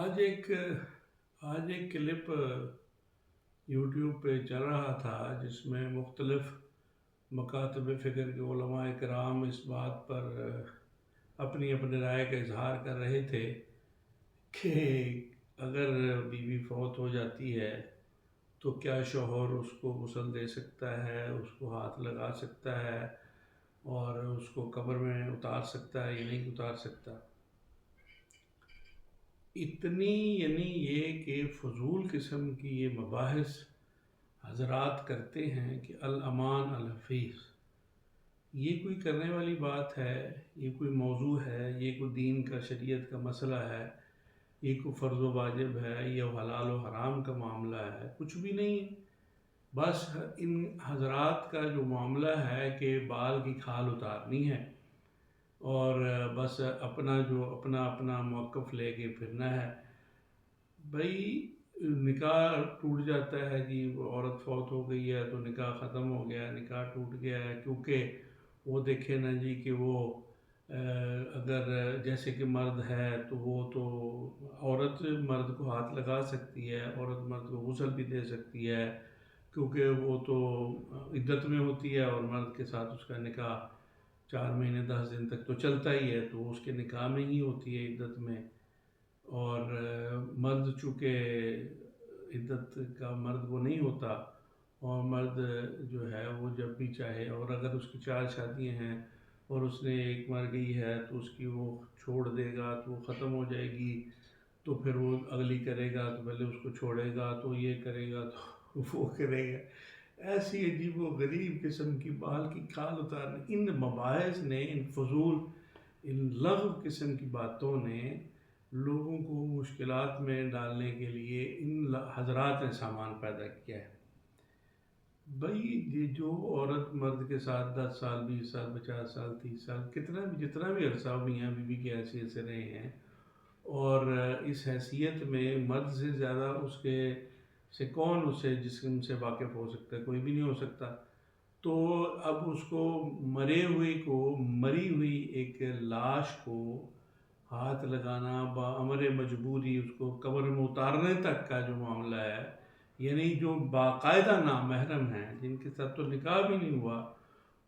آج ایک آج ایک کلپ یوٹیوب پہ چل رہا تھا جس میں مختلف مکاتب فکر کے علماء کرام اس بات پر اپنی اپنی رائے کا اظہار کر رہے تھے کہ اگر بیوی فوت ہو جاتی ہے تو کیا شوہر اس کو غسل دے سکتا ہے، اس کو ہاتھ لگا سکتا ہے اور اس کو قبر میں اتار سکتا ہے یا نہیں اتار سکتا۔ اتنی یہ کہ فضول قسم کی یہ مباحث حضرات کرتے ہیں کہ الامان الحفیظ، یہ کوئی کرنے والی بات ہے؟ یہ کوئی موضوع ہے؟ یہ کوئی دین کا شریعت کا مسئلہ ہے؟ یہ کوئی فرض و واجب ہے یا حلال و حرام کا معاملہ ہے؟ کچھ بھی نہیں ہے۔ بس ان حضرات کا جو معاملہ ہے کہ بال کی کھال اتارنی ہے اور بس اپنا موقف لے کے پھرنا ہے۔ بھائی نکاح ٹوٹ جاتا ہے جی، وہ عورت فوت ہو گئی ہے تو نکاح ختم ہو گیا، نکاح ٹوٹ گیا ہے، کیونکہ وہ دیکھے نا جی کہ وہ اگر جیسے کہ مرد ہے تو وہ تو عورت مرد کو ہاتھ لگا سکتی ہے، عورت مرد کو غسل بھی دے سکتی ہے کیونکہ وہ تو عدت میں ہوتی ہے، اور مرد کے ساتھ اس کا نکاح 4 مہینے 10 دن تک تو چلتا ہی ہے، تو اس کے نکاح میں ہی ہوتی ہے عدت میں۔ اور مرد چونکہ عدت کا مرد وہ نہیں ہوتا، اور مرد جو ہے وہ جب بھی چاہے، اور اگر اس کی 4 شادیاں ہیں اور اس نے ایک مر گئی ہے تو اس کی وہ چھوڑ دے گا تو وہ ختم ہو جائے گی، تو پھر وہ اگلی کرے گا تو پہلے اس کو چھوڑے گا، تو یہ کرے گا تو وہ کرے گا۔ ایسی عجیب و غریب قسم کی بال کی کھال اتارنے، ان مباحث نے، ان فضول ان لغو قسم کی باتوں نے لوگوں کو مشکلات میں ڈالنے کے لیے ان حضرات نے سامان پیدا کیا ہے۔ بھائی یہ جو عورت مرد کے ساتھ 10 سال 20 سال 50 سال 30 سال جتنا بھی عرصہ میاں بیوی کی حیثیت سے رہے ہیں، اور اس حیثیت میں مرد سے زیادہ اس کے سے کون اسے جسم سے واقف ہو سکتا ہے؟ کوئی بھی نہیں ہو سکتا۔ تو اب اس کو مری ہوئی ایک لاش کو ہاتھ لگانا بامر مجبوری، اس کو قبر میں اتارنے تک کا جو معاملہ ہے، یعنی جو باقاعدہ نامحرم ہیں جن کے ساتھ تو نکاح بھی نہیں ہوا،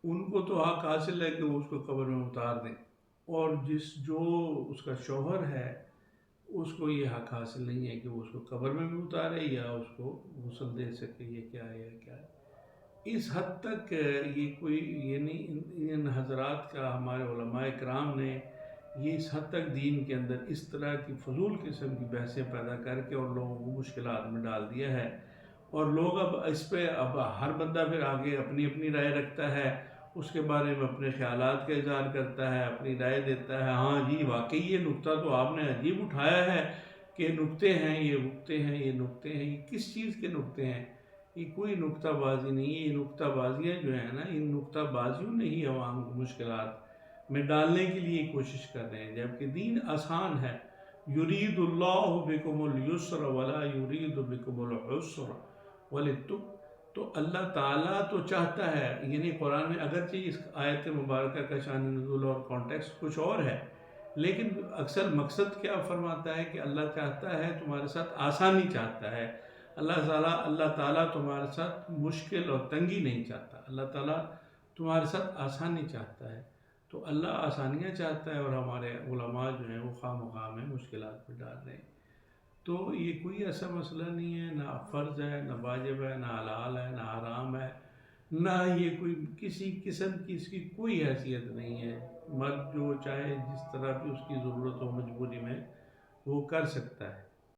ان کو تو حق حاصل ہے کہ وہ اس کو قبر میں اتار دیں، اور جو اس کا شوہر ہے اس کو یہ حق حاصل نہیں ہے کہ وہ اس کو قبر میں بھی اتارے یا اس کو غسل دے سکے۔ یہ کیا ہے؟ اس حد تک یہ کوئی، یعنی ان حضرات کا، ہمارے علماء کرام نے یہ اس حد تک دین کے اندر اس طرح کی فضول قسم کی بحثیں پیدا کر کے اور لوگوں کو مشکلات میں ڈال دیا ہے، اور لوگ اب اس پہ ہر بندہ پھر آگے اپنی اپنی رائے رکھتا ہے، اس کے بارے میں اپنے خیالات کا اظہار کرتا ہے، اپنی رائے دیتا ہے۔ ہاں جی واقعی یہ نکتہ تو آپ نے عجیب اٹھایا ہے کہ نکتے ہیں، یہ نکتے ہیں، یہ کس چیز کے نکتے ہیں؟ یہ کوئی نکتہ بازی نہیں ہے۔ یہ نکتہ بازیاں جو ہیں نا، ان نکتہ بازیوں نے ہی عوام کو مشکلات میں ڈالنے کے لیے کوشش کر رہے ہیں، جبکہ دین آسان ہے۔ یرید اللہ بکم اليسر ولا یرید بکم العسر تو اللہ تعالیٰ تو چاہتا ہے، یعنی قرآن میں اگرچہ اس آیت مبارکہ کا شان نزول اور کانٹیکسٹ کچھ اور ہے، لیکن اکثر مقصد کیا فرماتا ہے کہ اللہ چاہتا ہے، تمہارے ساتھ آسانی چاہتا ہے۔ اللہ تعالیٰ تمہارے ساتھ مشکل اور تنگی نہیں چاہتا، اللہ تعالیٰ تمہارے ساتھ آسانی چاہتا ہے۔ تو اللہ آسانیاں چاہتا ہے، اور ہمارے علماء جو ہیں وہ خواہ مخواہ میں مشکلات میں ڈال رہے ہیں۔ تو یہ کوئی ایسا مسئلہ نہیں ہے، نہ فرض ہے، نہ واجب ہے، نہ حلال ہے، نہ حرام ہے، نہ یہ کوئی کسی قسم کی اس کی کوئی حیثیت نہیں ہے۔ مرد جو چاہے جس طرح بھی اس کی ضرورت ہو مجبوری میں وہ کر سکتا ہے۔